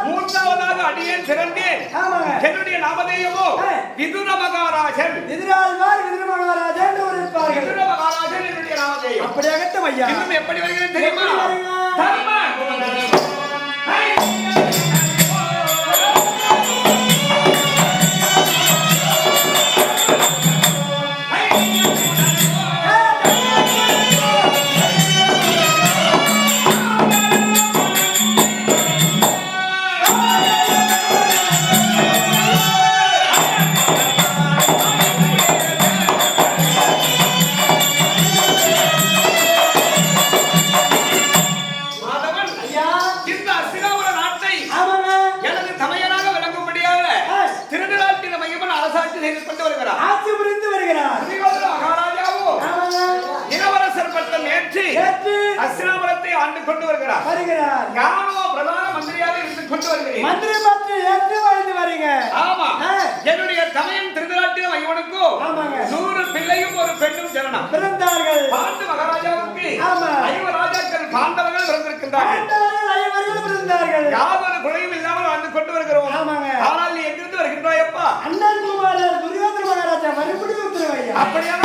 மூன்றாவதாக அடியேன் பிறந்தேன். என்னுடைய நாமதேயமோ விதுர மகாராஜன். விதுர மகாராஜன் என்னுடைய நாமதேயம். அப்படியாகட்டும் ஐயா. இன்னும் எப்படி வருகிறது தெரியுமா? அஸ்தினாபுரத்தை ஆண்டு கொண்டு வருகிறார். யானோ பிரதான மந்திரியாக இருந்து கொண்டு வருகிறேன். மந்திரி பற்றி ஏற்று வாழ்ந்து வரீங்க. ஆமா. என்னுடைய தமையன் திருநாட்டில் ஐவனுக்கு 100 பிள்ளையும் ஒரு பெண்ணும் ஜனனம் பிறந்தார்கள். பாண்டு மகாராஜாவுக்கு 5 ராஜாக்கள் பாண்டவர்கள் பிறந்திருக்கின்றார்கள். யாதொரு குறையும் இல்லாமல் வாழ்ந்து கொண்டு வருகிறோம். ஆனால் நீ எங்கிருந்து வருகின்றாய் அப்பா? அண்ணன் குமாரர் துரியோதன மகாராஜா மறுபடியும் உத்தரவையா. அப்படியான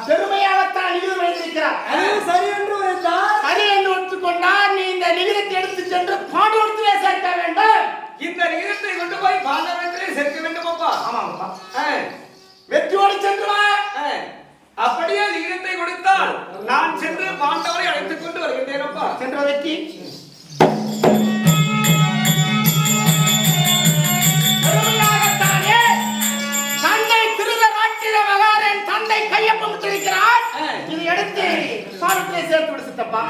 பெருமையாகத்தான் நிகிதம் வைத்திருக்கிறார். சரி என்று ஒத்துக்கொண்டார். நீ இந்த நிகிதத்தை எடுத்து சென்று பாண்டவத்திலே சேர்க்க வேண்டும். இந்த நிகிதத்தை கொண்டு போய் பாண்டவத்திலே சேர்க்க வேண்டும் அப்பா. ஆமாப்பா. வெற்றியோடு சென்று வா. அப்படியே நிகிதத்தை கொடுத்தால் நான் சென்று பாண்டவரை அழைத்துக் கொண்டு வருகின்றேன் அப்பா. சென்ற வெற்றி தந்தை கையொப்பம் விட்டிருக்கிறார். இது எடுத்து சாரத்திலே சேர்த்து விடு சித்தப்பா.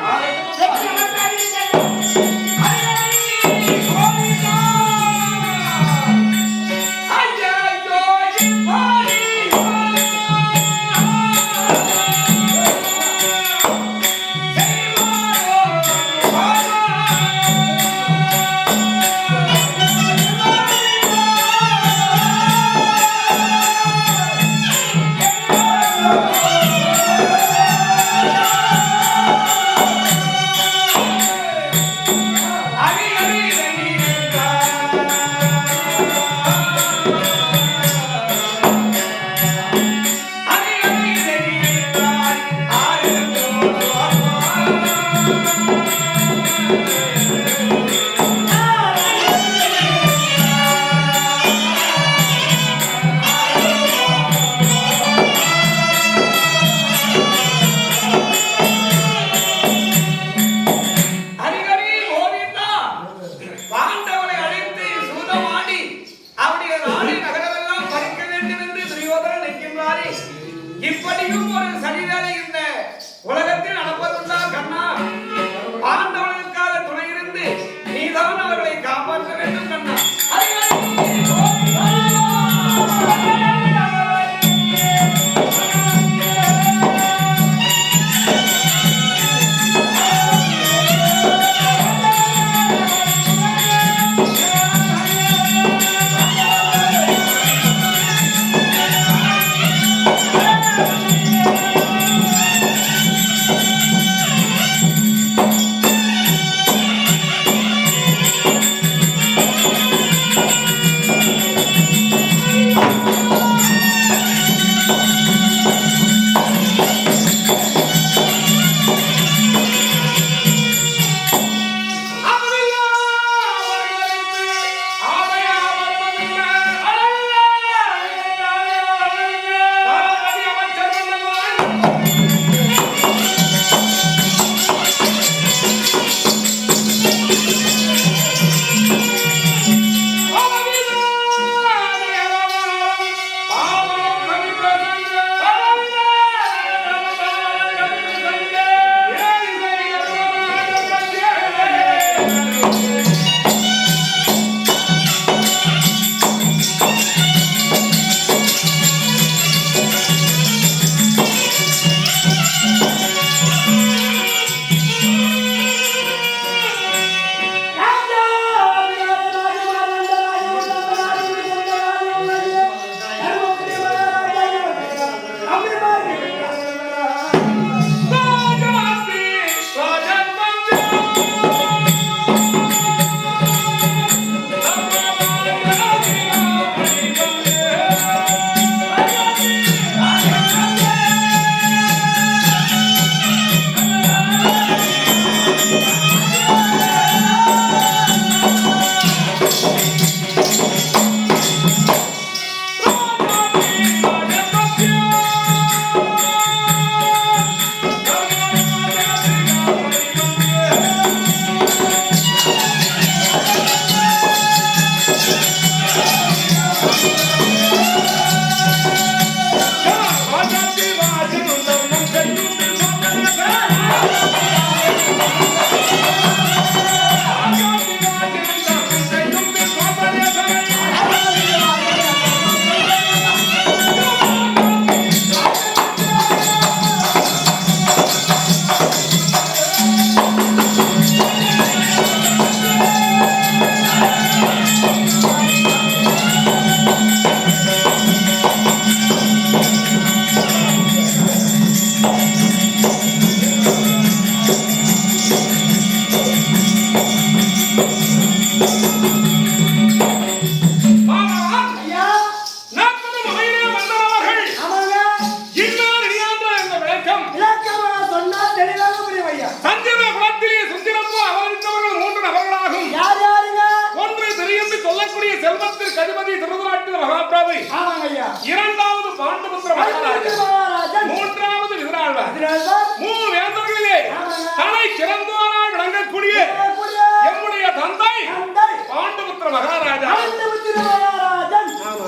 அனந்தபுத்திர மகாராஜா. அனந்தபுத்திர மகாராஜன். ஆமா.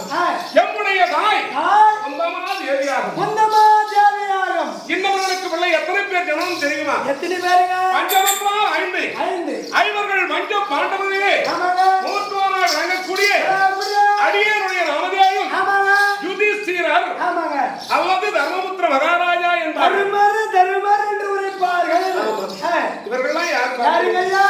எம்முடைய தாய் குந்தமா தேவியாகும். குந்தமா தேவியாகும். இன்னவர்களுக்கு பிள்ளை எத்தனை பேர் ஜனம் தெரியுமா? எத்தனை பேருங்க? பஞ்சமன்றால் 5. 5. ஐவர்கள் பஞ்ச பாண்டவர்களே. ஆமாங்க. மூத்தோரால் விளங்கக்கூடிய அடியனுடைய நாமதேயம். ஆமாங்க. யுதிஷ்டிரர். ஆமாங்க. அல்லது தர்மபுத்திர மகாராஜா என்பார். தருமர் என்று உரைப்பார்கள். இவர்கள்லாம் யார்? யாருங்கய்யா?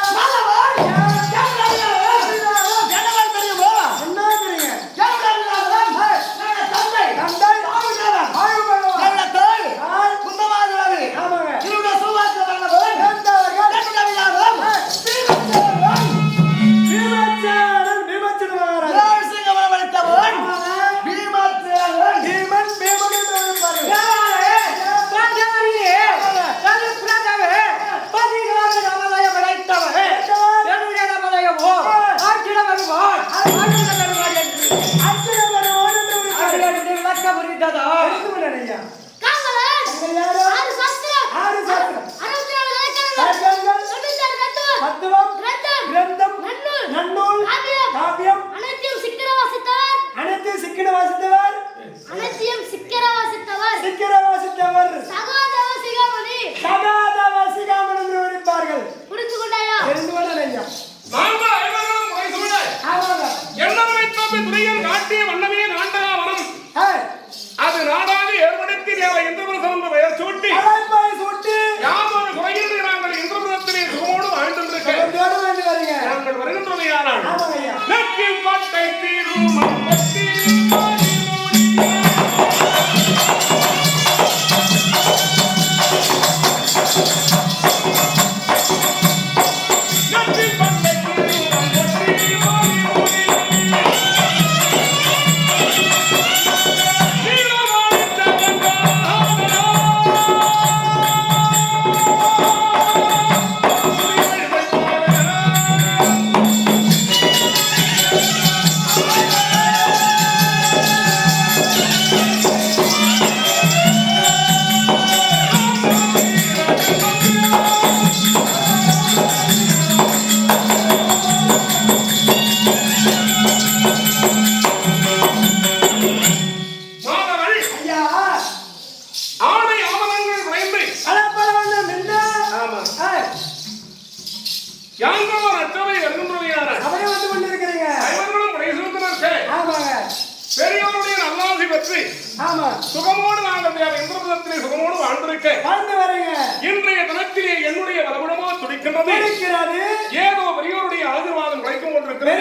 அது நாடாக ஏற்படுத்தி இந்திரபுரம் பெயர் சூட்டி யாதொரு குறையின்றி நாங்கள் இந்திரபுரத்திலே சுகமோடு வாழ்ந்திருக்கிறோம். நாங்கள் வருகின்றவையானால் நெற்றிப்பட்டை தீருமம்பட்டி பெரியோருடைய நல்லாசி பெற்று சுகமோடு நாங்கள் இந்திரபுரத்திலே சுகமோடு வாழ்ந்திருக்க இன்றைய தினத்திலே என்னுடைய பலபடமா துடிக்கின்றது. ஏதோ பெரியோருடைய ஆசீர்வாதம் கிடைக்கும் கொண்டிருக்கிறது.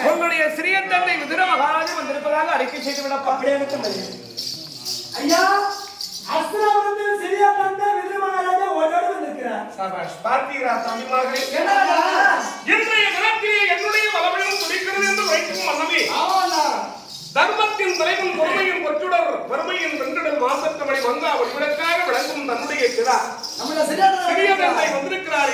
உங்களுடைய சிறிய தந்தை விதுர மகாராஜா வந்திருப்பதாக அறிக்கை செய்து விடப்பா. ஐயா, அஸ்தினாபுரத்தில் சிறிய தந்தை விதுர மகாராஜா ஓடோடு வந்திருக்கிறார். சபாஷ். பார்த்தீரா தம்பிமார்களே? என்னடா இன்றைய தினத்திலே என்னுடைய பலவீனம் துடிக்கிறது என்று வைக்கும் மன்னமே. தர்மத்தின் தலைவன் பொறுமையின் பொற்றுடர் வறுமையின் வென்றிடல் மாசத்தமணி வந்தா ஒளிவிளக்காக விளங்கும் தன்னுடைய கிடா சிறிய தந்தை வந்திருக்கிறார்.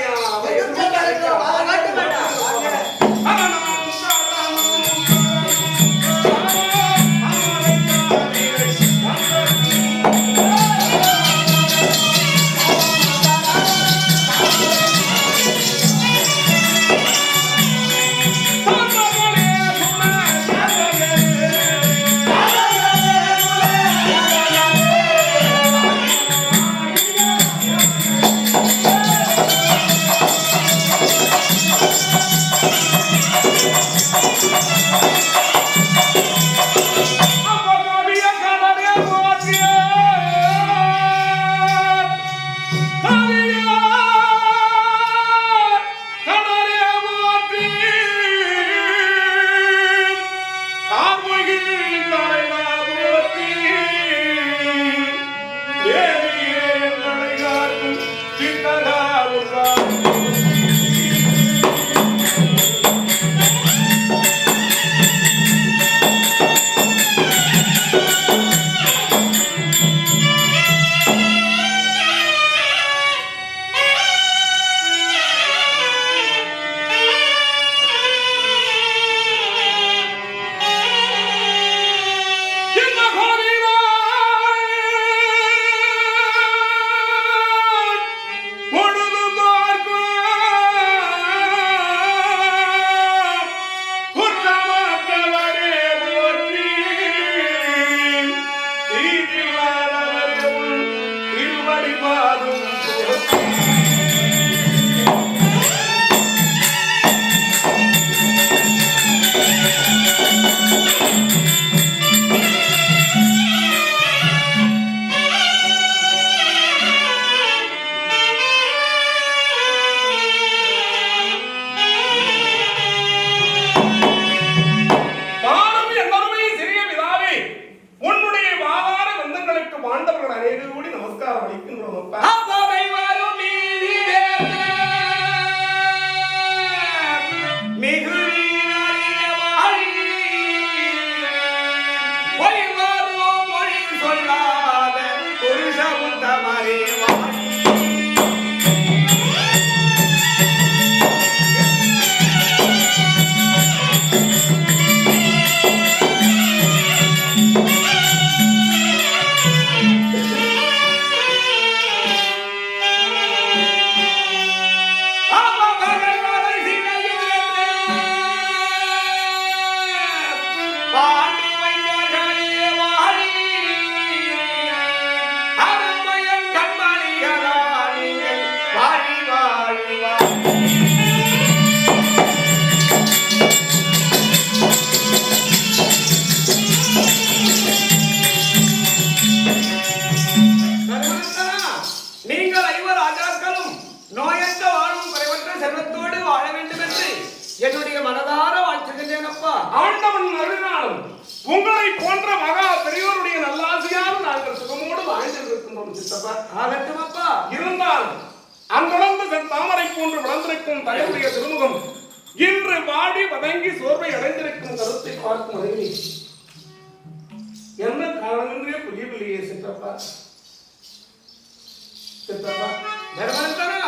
நோயற்ற வாழும் குறைவற்ற செல்வத்தோடு வாழ வேண்டும் என்று என்னுடைய மனதார வாழ்த்துகின்றேன் அப்பா. ஆண்டவன் அருளாலும் உங்களை போன்ற மகா பெரியோருடைய நல்லாசியால் நாங்கள் சுகமோடு வாழ்ந்திருக்கின்றோம் சித்தப்பா. ஆகட்டும் அப்பா. இருந்தால் அங்குழந்த தாமரை போன்று வளர்ந்திருக்கும் தயவுடைய திருமுகம் இன்று வாடி வதங்கி சோர்வை அடைந்திருக்கும் கருத்தை பார்க்கும் அருகே என்ன காரணம் என்றே புரியவில்லையே சித்தப்பா. சித்தப்பா தர்மந்தரா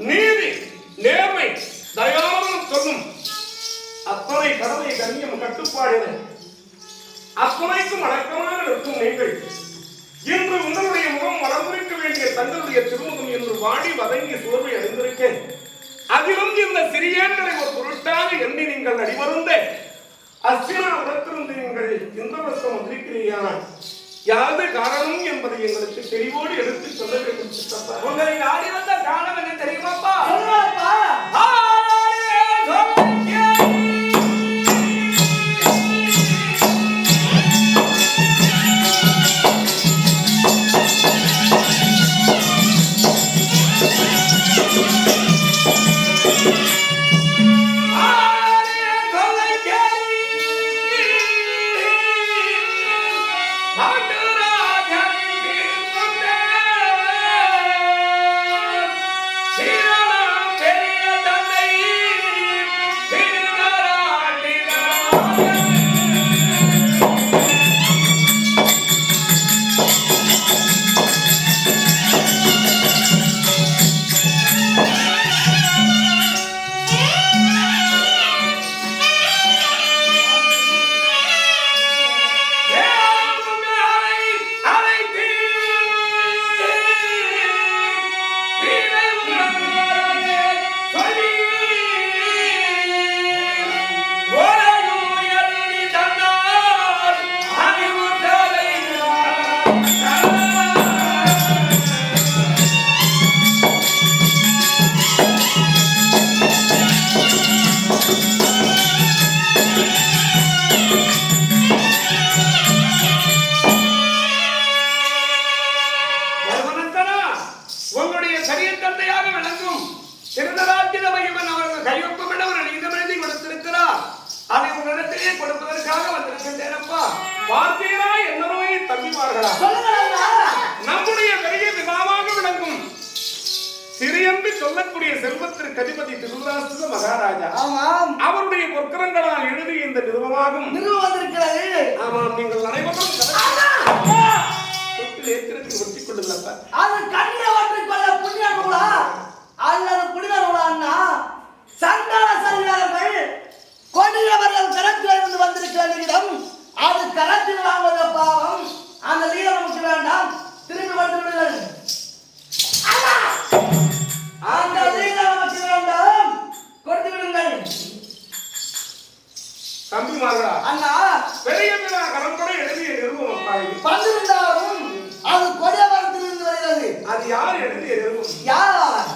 நீதி நேர்மை தயாளம் சொல்லும் அத்தனை கடமை கண்ணியம் கட்டுப்பாடு அத்தனைக்கும் அடக்கமாக இருக்கும் நீங்கள் இன்று உங்களுடைய முகம் வளர்ந்திருக்க வேண்டிய தங்களுடைய திருமுகம் என்று வாடி வதங்கி சோர்வை அடைந்திருக்கேன். அதிலும் இந்த சிறியன்களை ஒரு பொருட்டாக எண்ணி நீங்கள் அடிவருந்த அஸ்தினா உடத்திலிருந்து நீங்கள் இந்திரவசம் வந்திருக்கிறீர்கள். யாது காரணம் என்பதை எங்களுக்கு தெளிவோடு எடுத்து சொல்ல வேண்டும் சித்தப்பா. உங்களை நாடி வந்த காரணம் என்ன தெரியுமாப்பா? நம்முடைய பெரிய பிதாவாக விளங்கும் சிறியன்று சொல்லக்கூடிய செல்வத்திற்கு அதிபதி திருதராஷ்டிர மகாராஜா அவருடைய பொற்கரங்களால் எழுதிய இந்த நிறுவமாகும் வந்திருக்கிறது. ஆமாம், நீங்கள் அனைவரும் ஒட்டிக் கொண்டுள்ளப்ப அது கண்ணியவற்றிக் கொள்ள புண்ணியங்களா அல்லது புனிதர்களா? சண்டாள சல்லார்கள் கொடியவர்கள் கரத்திலிருந்து வந்திருக்கிற நிமிடம் அது கரத்தில் வாங்குவது பாவம். அந்த லீலம் நமக்கு வேண்டாம், திரும்பி வந்து விடுங்கள். அந்த லீலம் நமக்கு வேண்டாம், கொடுத்து விடுங்கள். தம்பிமார்களா, அண்ணா பெரிய கடற்கரை எழுதிய நிறுவனம் வந்திருந்தாலும் அது யார்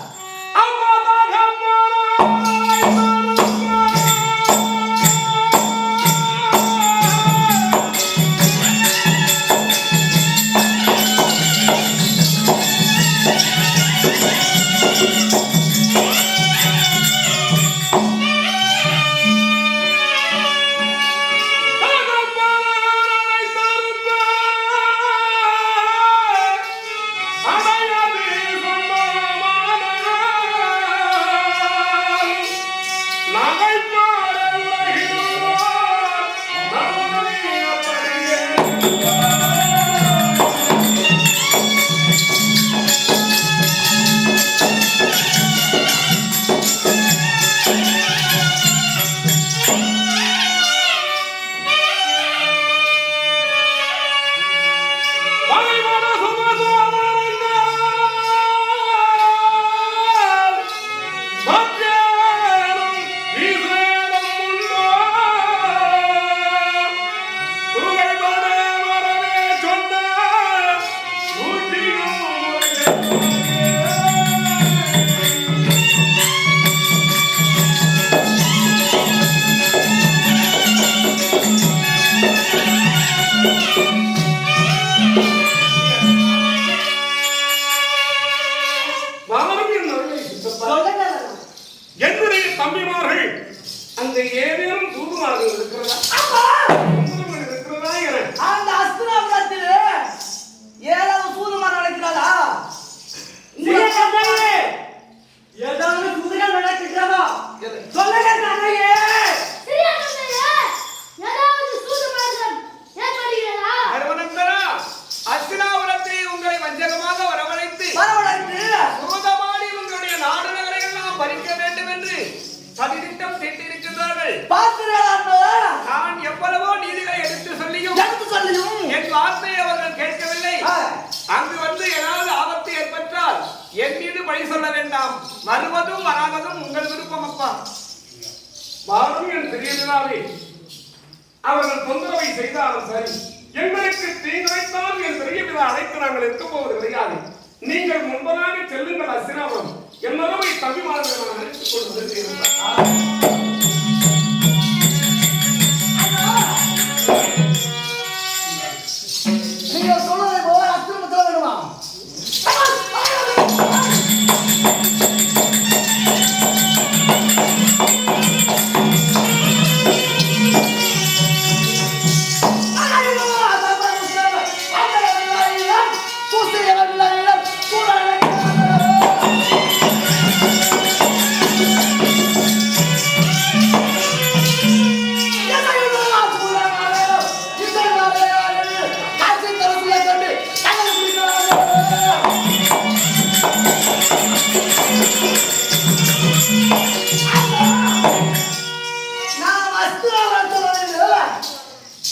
என்னுடைய தம்பிமார்கள் அந்த ஏதேனும் தூதுமார்கள் இருக்கிறதா இருக்கிறதா என அந்த அஸ்திராபுரத்தில் ஏதாவது சூதுமார் நடக்கிறாரா ஏதாவது சூதுகள் நடக்கிறதா சொல்லுங்க தந்தையே அஸ்தினாபுரத்தை உங்களை வஞ்சகமாக வரவழைத்து சூதமாடி உங்களுடைய நாடு நகரை எல்லாம் பறிக்க வேண்டும் என்று சதித்திட்டம் தீட்டியிருக்கிறார்கள். நான் எவ்வளவோ நீதிகளை எடுத்து சொல்லியும் என் வார்த்தையை அவர்கள் கேட்கவில்லை. அங்கு வந்து ஏதாவது ஆபத்து ஏற்பட்டால் என் மீது பழி சொல்ல வேண்டாம். வருவதும் வராததும் உங்கள் விருப்பம் அப்பா. பாரதி என் பெரியதாவே அவர்கள் தொந்தரவை செய்தாலும் சரி, எங்களுக்கு தீங்கிழைத்தால் என் பெரிய பிதா அழைத்து நாங்கள் இருக்க போவது கிடையாது. நீங்கள் முன்பதாக செல்லுங்கள் அஸ்தினாபுரம். என் மரபை தம்பிமார்கள் நான் அழைத்துக் கொண்டு வருகிறேன். நீங்கள் சொல்வதை போல அஸ்திரமத்தில் வேணுமா?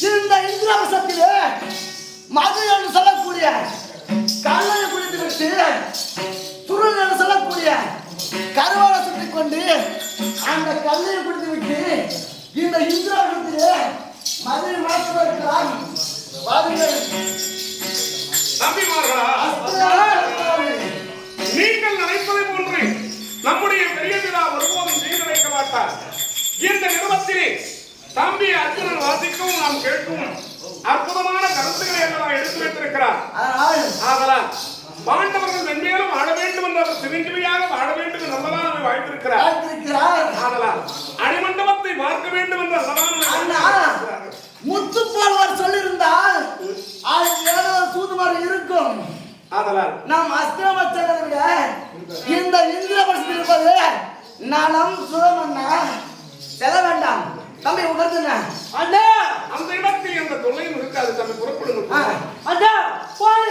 இந்த இந்திராவசத்திலே மது என்று சொல்லக்கூடிய கல்லையை குடித்து விட்டு சுருள் என்று சொல்லக்கூடிய கருவாலை சுற்றிக் கொண்டு அந்த கல்லையை குடித்து விட்டு இந்த இந்திராவசத்திலே மதுரை மாற்றுவதற்கிறான். தம்பிமார்களா, நீங்கள் நினைப்பதை போன்று நம்முடைய பெரிய பிதா ஒருபோதும் தீங்கிழைக்க மாட்டார். இந்த நிறுவனத்திலே தம்பி அர்ஜுனன் வாசிக்கவும் நாம் கேட்கவும் அற்புதமான கருத்துக்களை எல்லாம் எடுத்து வைத்திருக்கிறார். ஆதலால் பாண்டவர்கள் மென்மேலும் வாழ வேண்டும் என்று அவர் சிறுஞ்சிமையாக வாழ வேண்டும் என்று நல்லதான் அவர் வாழ்த்திருக்கிறார். ஆதலால் அடிமண்டபத்தை பார்க்க வேண்டும் என்று நல்லதான் முத்து போல்வர் சொல்லியிருந்தால் அது ஏதோ சூதுமாறு இருக்கும். ஆதலால் நாம் அஸ்திரமத் செல்வதை விட இந்த இந்திரபட்சத்தில் இருப்பது நலம் சுகமன்னா செல்ல வேண்டாம். தம்பி உட்கார்ந்துங்க. அந்த இடத்தில் எந்த தொல்லையும் இருக்காது. தம்பி புறப்படுங்க. அண்ணா போய்